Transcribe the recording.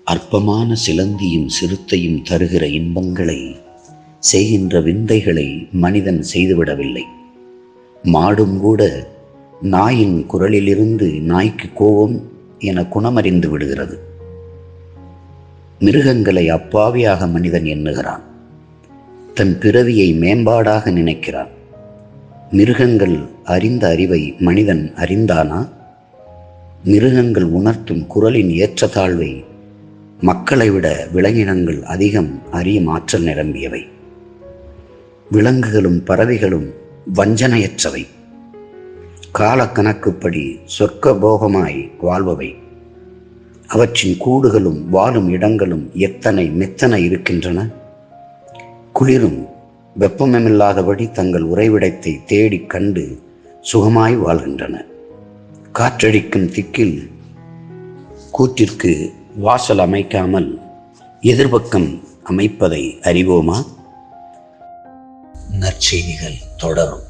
அற்பமான சிலந்தியும் சிறுத்தையும் தருகிற இன்பங்களை, செய்கின்ற விந்தைகளை மனிதன் செய்துவிடவில்லை. மாடும் கூட நாயின் குரலிலிருந்து நாய்க்கு கோபம் என குணமறிந்து விடுகிறது. மிருகங்களை அப்பாவியாக மனிதன் எண்ணுகிறான். தன் பிறவியை மேம்பாடாக நினைக்கிறான். மிருகங்கள் அறிந்த அறிவை மனிதன் அறிந்தானா? மிருகங்கள் உணர்த்தும் குரலின் ஏற்றத்தாழ்வை மக்களை விட விலங்கினங்கள் அதிகம் அறியும் ஆற்றல் நிரம்பியவை. விலங்குகளும் பறவைகளும் வஞ்சனையற்றவை, காலக்கணக்குப்படி சொர்க்கபோகமாய் வாழ்பவை. அவற்றின் கூடுகளும் வாழும் இடங்களும் எத்தனை மெத்தனை இருக்கின்றன. குளிரும் வெப்பமில்லாதபடி தங்கள் உறைவிடத்தை தேடிக் கண்டு சுகமாய் வாழ்கின்றன. காற்றடிக்கும் திக்கில் கூற்றிற்கு வாசல் அமைக்காமல் எதிர்பக்கம் அமைப்பதை அறிவோமா? நற்செய்திகள் தொடரும்.